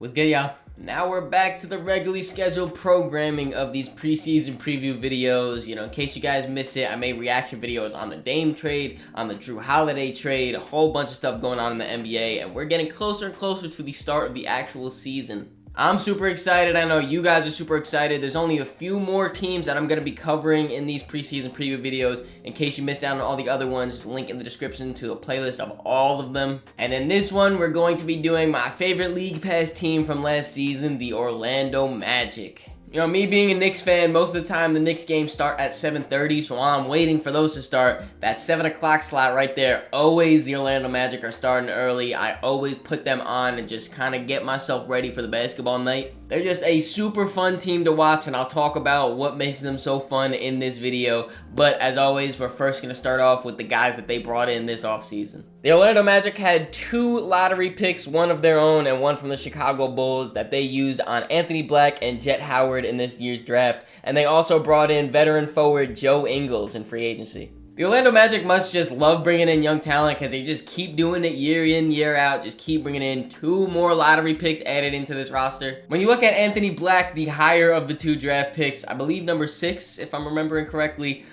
What's good, y'all? Now we're back to the regularly scheduled programming of these preseason preview videos. In case you guys missed it, I made reaction videos on the Dame trade, on the Drew Holiday trade, a whole bunch of stuff going on in the NBA, and we're getting closer and closer to the start of the actual season. I'm super excited. I know you guys are super excited. There's only a few more teams that I'm going to be covering in these preseason preview videos. In case you missed out on all the other ones, just link in the description to a playlist of all of them. And in this one, we're going to be doing my favorite League Pass team from last season, the Orlando Magic. Me being a Knicks fan, most of the time the Knicks games start at 7:30, so while I'm waiting for those to start, that 7 o'clock slot right there, always the Orlando Magic are starting early. I always put them on and just kind of get myself ready for the basketball night. They're just a super fun team to watch, and I'll talk about what makes them so fun in this video. But as always, we're first going to start off with the guys that they brought in this offseason. The Orlando Magic had 2 lottery picks, one of their own and one from the Chicago Bulls, that they used on Anthony Black and Jet Howard in this year's draft. And they also brought in veteran forward Joe Ingles in free agency. The Orlando Magic must just love bringing in young talent because they just keep doing it year in, year out. Just keep bringing in 2 more lottery picks added into this roster. When you look at Anthony Black, the higher of the 2 draft picks, I believe number 6, if I'm remembering correctly,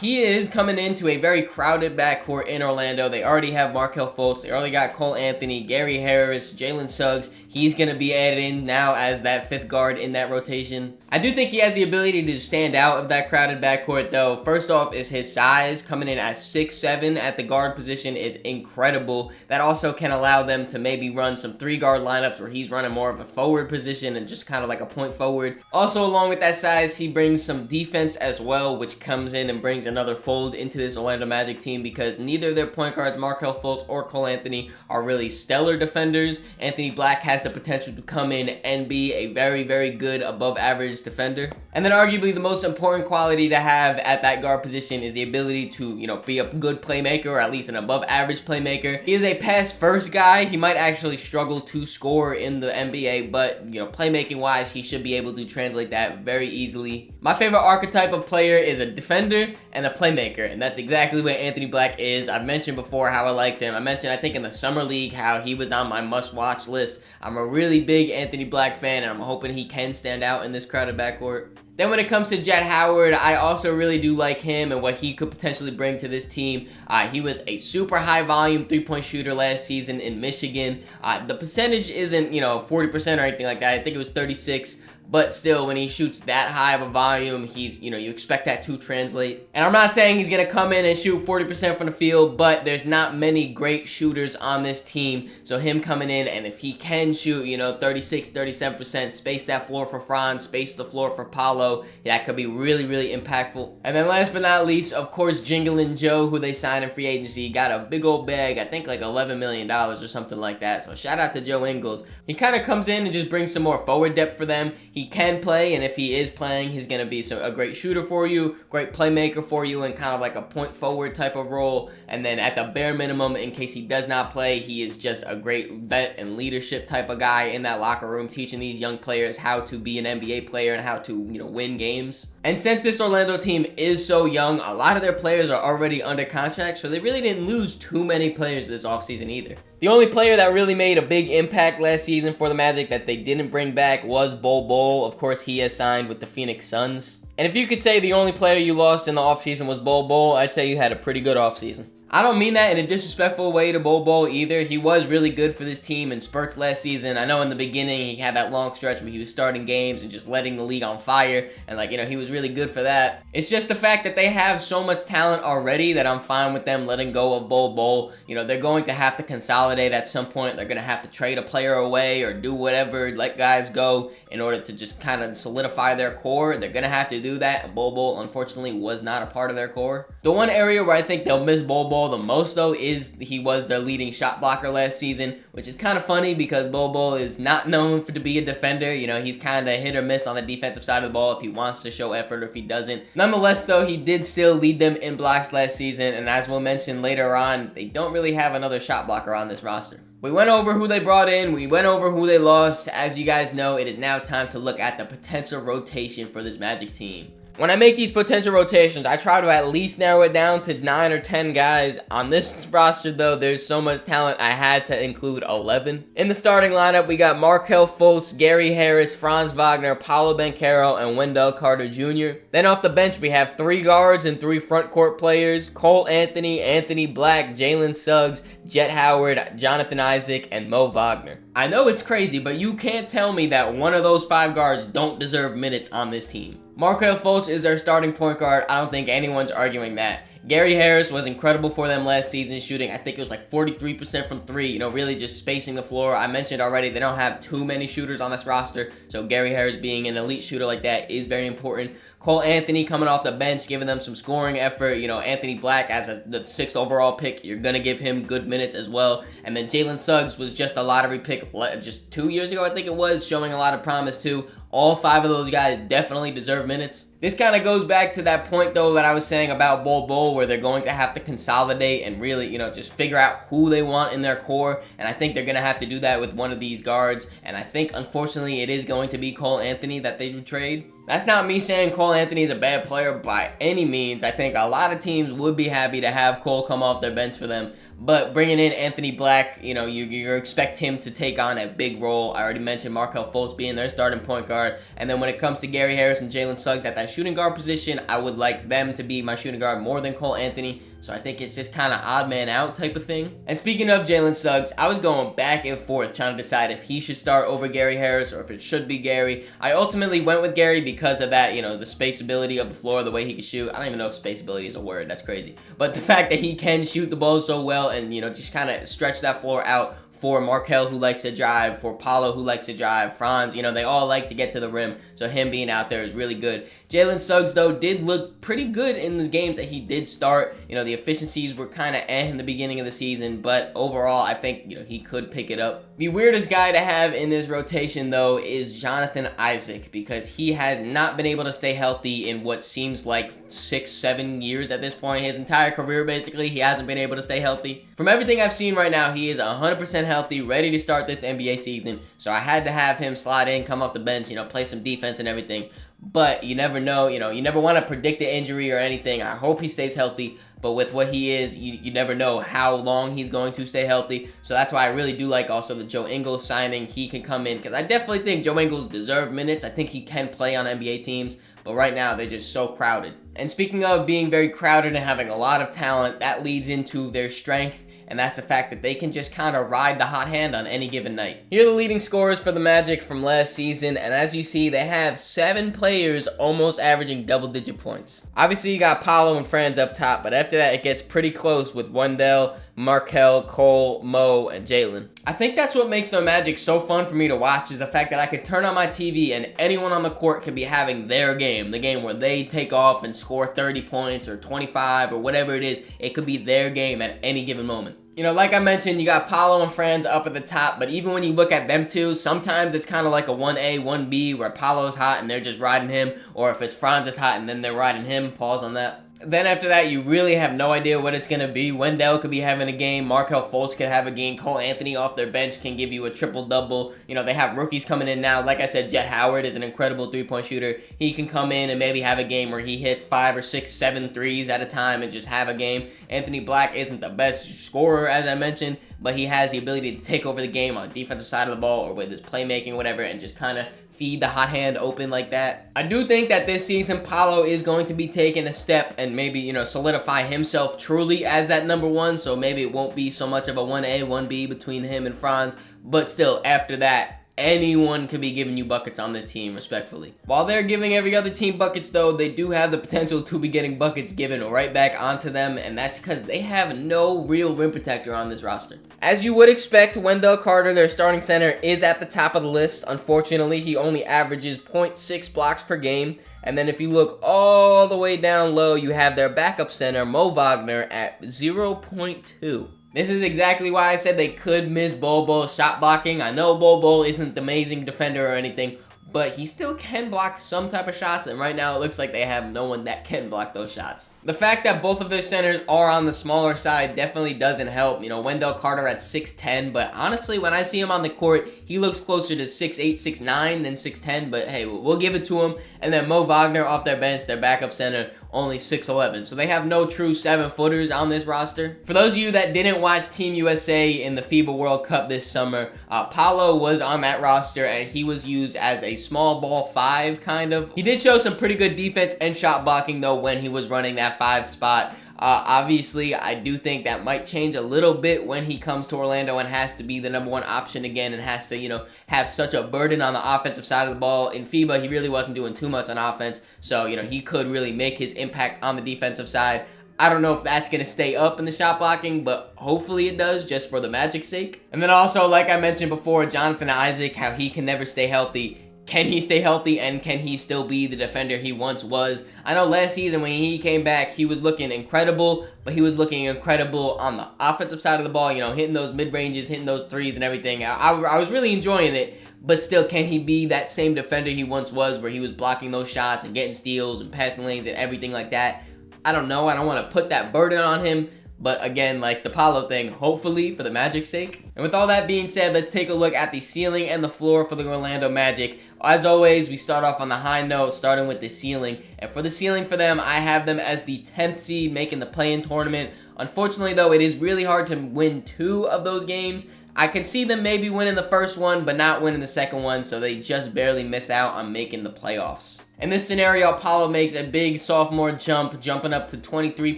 he is coming into a very crowded backcourt in Orlando. They already have Markelle Fultz. They already got Cole Anthony, Gary Harris, Jalen Suggs. He's going to be added in now as that 5th guard in that rotation. I do think he has the ability to stand out of that crowded backcourt, though. First off is his size. Coming in at 6'7" at the guard position is incredible. That also can allow them to maybe run some 3-guard lineups where he's running more of a forward position and just kind of like a point forward. Also, along with that size, he brings some defense as well, which comes in and brings another fold into this Orlando Magic team because neither of their point guards, Markelle Fultz or Cole Anthony, are really stellar defenders. Anthony Black has the potential to come in and be a very, very good above average defender. And then arguably the most important quality to have at that guard position is the ability to, be a good playmaker, or at least an above average playmaker. He is a pass first guy. He might actually struggle to score in the NBA, but, playmaking wise, he should be able to translate that very easily. My favorite archetype of player is a defender and a playmaker, and that's exactly what Anthony Black is. I've mentioned before how I liked him. I mentioned, I think in the Summer League, how he was on my must-watch list. I'm a really big Anthony Black fan, and I'm hoping he can stand out in this crowded backcourt. Then when it comes to Jet Howard, I also really do like him and what he could potentially bring to this team. He was a super high volume 3-point shooter last season in Michigan. The percentage isn't, 40% or anything like that. I think it was 36. But still, when he shoots that high of a volume, he's, you expect that to translate. And I'm not saying he's going to come in and shoot 40% from the field, but there's not many great shooters on this team. So him coming in, and if he can shoot, 36, 37%, space that floor for Franz, space the floor for Paolo, that could be really, really impactful. And then last but not least, of course, Jinglin' Joe, who they signed in free agency, got a big old bag, I think like $11 million or something like that. So shout out to Joe Ingles. He kind of comes in and just brings some more forward depth for them. He can play, and if he is playing, he's going to be a great shooter for you, great playmaker for you, and kind of like a point forward type of role. And then at the bare minimum, in case he does not play, he is just a great vet and leadership type of guy in that locker room, teaching these young players how to be an NBA player and how to, win games. And since this Orlando team is so young, a lot of their players are already under contract, so they really didn't lose too many players this offseason either. The only player that really made a big impact last season for the Magic that they didn't bring back was Bol Bol. Of course, he has signed with the Phoenix Suns. And if you could say the only player you lost in the offseason was Bol Bol, I'd say you had a pretty good offseason. I don't mean that in a disrespectful way to Bol Bol either. He was really good for this team in spurts last season. I know in the beginning he had that long stretch where he was starting games and just letting the league on fire. And he was really good for that. It's just the fact that they have so much talent already that I'm fine with them letting go of Bol Bol. They're going to have to consolidate at some point. They're going to have to trade a player away or do whatever, let guys go in order to just kind of solidify their core. They're going to have to do that. Bol Bol, unfortunately, was not a part of their core. The one area where I think they'll miss Bol Bol the most, though, is he was their leading shot blocker last season, which is kind of funny because Bol Bol is not known to be a defender. He's kind of hit or miss on the defensive side of the ball if he wants to show effort or if he doesn't. Nonetheless, though, he did still lead them in blocks last season, and as we'll mention later on, they don't really have another shot blocker on this roster. We went over who they brought in, we went over who they lost. As you guys know, it is now time to look at the potential rotation for this Magic team. When I make these potential rotations, I try to at least narrow it down to 9 or 10 guys. On this roster, though, there's so much talent, I had to include 11. In the starting lineup, we got Markelle Fultz, Gary Harris, Franz Wagner, Paolo Banchero, and Wendell Carter Jr. Then off the bench, we have 3 guards and 3 front court players: Cole Anthony, Anthony Black, Jalen Suggs, Jet Howard, Jonathan Isaac, and Mo Wagner. I know it's crazy, but you can't tell me that one of those 5 guards don't deserve minutes on this team. Markelle Fultz is their starting point guard. I don't think anyone's arguing that. Gary Harris was incredible for them last season, shooting, I think it was like 43% from 3, you know, really just spacing the floor. I mentioned already, they don't have too many shooters on this roster, so Gary Harris being an elite shooter like that is very important. Cole Anthony coming off the bench, giving them some scoring effort. You know, Anthony Black as the 6th overall pick, you're going to give him good minutes as well. And then Jalen Suggs was just a lottery pick just 2 years ago, I think it was, showing a lot of promise too. All 5 of those guys definitely deserve minutes. This kind of goes back to that point, though, that I was saying about Bol Bol, where they're going to have to consolidate and really, you know, just figure out who they want in their core. And I think they're going to have to do that with one of these guards. And I think, unfortunately, it is going to be Cole Anthony that they would trade. That's not me saying Cole Anthony is a bad player by any means. I think a lot of teams would be happy to have Cole come off their bench for them. But bringing in Anthony Black, you know, you expect him to take on a big role. I already mentioned Markelle Fultz being their starting point guard. And then when it comes to Gary Harris and Jalen Suggs at that shooting guard position, I would like them to be my shooting guard more than Cole Anthony. So I think it's just kind of odd man out type of thing. And speaking of Jalen Suggs, I was going back and forth trying to decide if he should start over Gary Harris or if it should be Gary. I ultimately went with Gary because of that, you know, the spaceability of the floor, the way he can shoot. I don't even know if spaceability is a word. That's crazy. But the fact that he can shoot the ball so well and, you know, just kind of stretch that floor out for Markelle, who likes to drive, for Paolo, who likes to drive, Franz, you know, they all like to get to the rim. So him being out there is really good. Jalen Suggs, though, did look pretty good in the games that he did start. You know, the efficiencies were kind of in the beginning of the season, but overall, I think, you know, he could pick it up. The weirdest guy to have in this rotation, though, is Jonathan Isaac, because he has not been able to stay healthy in what seems like 6-7 years at this point. His entire career, basically, he hasn't been able to stay healthy. From everything I've seen right now, he is 100% healthy, ready to start this NBA season, so I had to have him slide in, come off the bench, you know, play some defense and everything. But you never know, you know, you never want to predict the injury or anything. I hope he stays healthy, but with what he is, you never know how long he's going to stay healthy. So that's why I really do like also the Joe Ingles signing. He can come in, because I definitely think Joe Ingles deserves minutes. I think he can play on NBA teams, but right now they're just so crowded. And speaking of being very crowded and having a lot of talent, that leads into their strength. And that's the fact that they can just kind of ride the hot hand on any given night. Here are the leading scorers for the Magic from last season, and as you see, they have 7 players almost averaging double-digit points. Obviously, you got Paolo and Franz up top, but after that, it gets pretty close with Wendell, Markelle, Cole, Mo, and Jalen. I think that's what makes the Magic so fun for me to watch, is the fact that I could turn on my TV and anyone on the court could be having their game. The game where they take off and score 30 points or 25 or whatever it is. It could be their game at any given moment. You know, like I mentioned, you got Paolo and Franz up at the top, but even when you look at them two, sometimes it's kind of like a 1A, 1B, where Paolo's hot and they're just riding him, or if it's Franz is hot and then they're riding him. Pause on that. Then after that, you really have no idea what it's going to be. Wendell could be having a game. Markelle Fultz could have a game. Cole Anthony off their bench can give you a triple-double. You know, they have rookies coming in now. Like I said, Jet Howard is an incredible three-point shooter. He can come in and maybe have a game where he hits 5 or 6, 7 threes at a time and just have a game. Anthony Black isn't the best scorer, as I mentioned, but he has the ability to take over the game on the defensive side of the ball or with his playmaking or whatever and just kind of feed the hot hand open like that. I do think that this season Paolo is going to be taking a step and maybe, you know, solidify himself truly as that number 1, so maybe it won't be so much of a 1A, 1B between him and Franz, but still, after that, anyone could be giving you buckets on this team, respectfully. While they're giving every other team buckets, though, they do have the potential to be getting buckets given right back onto them, and that's because they have no real rim protector on this roster. As you would expect, Wendell Carter, their starting center, is at the top of the list. Unfortunately, he only averages 0.6 blocks per game. And then if you look all the way down low, you have their backup center, Mo Wagner, at 0.2. This is exactly why I said they could miss Bol Bol's shot blocking. I know Bol Bol isn't the amazing defender or anything, but he still can block some type of shots, and right now it looks like they have no one that can block those shots. The fact that both of their centers are on the smaller side definitely doesn't help. You know, Wendell Carter at 6'10", but honestly, when I see him on the court, he looks closer to 6'8", 6'9", than 6'10", but hey, we'll give it to him. And then Mo Wagner off their bench, their backup center, only 6'11", so they have no true 7-footers on this roster. For those of you that didn't watch Team USA in the FIBA World Cup this summer, Paolo was on that roster, and he was used as a small ball 5, kind of. He did show some pretty good defense and shot blocking, though, when he was running that 5 spot. Obviously, I do think that might change a little bit when he comes to Orlando and has to be the #1 option again and has to, you know, have such a burden on the offensive side of the ball. In FIBA, he really wasn't doing too much on offense, so, you know, he could really make his impact on the defensive side. I don't know if that's going to stay up in the shot blocking, but hopefully it does, just for the Magic's sake. And then also, like I mentioned before, Jonathan Isaac, how he can never stay healthy. Can he stay healthy, and can he still be the defender he once was? I know last season when he came back, he was looking incredible, but he was looking incredible on the offensive side of the ball, you know, hitting those mid-ranges, hitting those threes and everything. I was really enjoying it, but still, can he be that same defender he once was, where he was blocking those shots and getting steals and passing lanes and everything like that? I don't know. I don't want to put that burden on him. But again, like the Paolo thing, hopefully for the Magic's sake. And with all that being said, let's take a look at the ceiling and the floor for the Orlando Magic. As always, we start off on the high note, starting with the ceiling. And for the ceiling for them, I have them as the 10th seed, making the play-in tournament. Unfortunately, though, it is really hard to win 2 of those games. I can see them maybe winning the first one, but not winning the second one, so they just barely miss out on making the playoffs. In this scenario, Paolo makes a big sophomore jump, jumping up to 23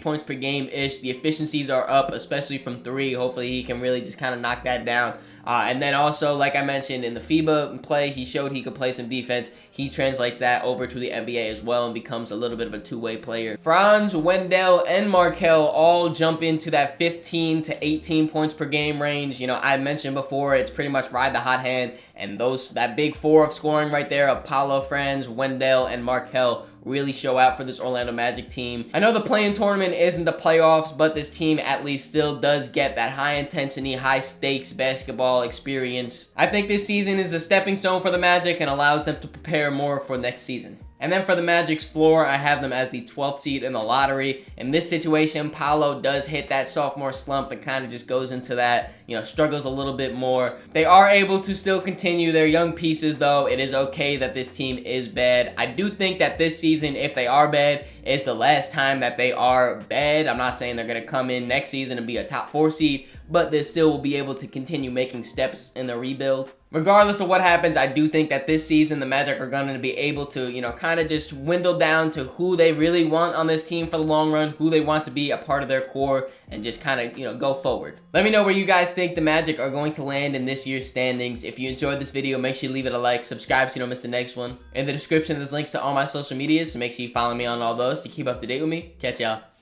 points per game-ish. The efficiencies are up, especially from 3. Hopefully he can really just kind of knock that down. And then also, like I mentioned, in the FIBA play, he showed he could play some defense. He translates that over to the NBA as well and becomes a little bit of a two-way player. Franz, Wendell, and Markelle all jump into that 15 to 18 points per game range. You know, I mentioned before, it's pretty much ride the hot hand. And that big 4 of scoring right there of Paolo, Franz, Wendell, and Markelle really show out for this Orlando Magic team. I know the play-in tournament isn't the playoffs, but this team at least still does get that high-intensity, high-stakes basketball experience. I think this season is a stepping stone for the Magic and allows them to prepare more for next season. And then for the Magic's floor, I have them as the 12th seed in the lottery. In this situation, Paolo does hit that sophomore slump and kind of just goes into that, you know, struggles a little bit more. They are able to still continue their young pieces, though. It is okay that this team is bad. I do think that this season, if they are bad, is the last time that they are bad. I'm not saying they're going to come in next season and be a top 4 seed, but they still will be able to continue making steps in the rebuild. Regardless of what happens, I do think that this season the Magic are going to be able to, you know, kind of just dwindle down to who they really want on this team for the long run, who they want to be a part of their core, and just kind of, you know, go forward. Let me know where you guys think the Magic are going to land in this year's standings. If you enjoyed this video, make sure you leave it a like, subscribe so you don't miss the next one. In the description, there's links to all my social medias, so make sure you follow me on all those to keep up to date with me. Catch y'all.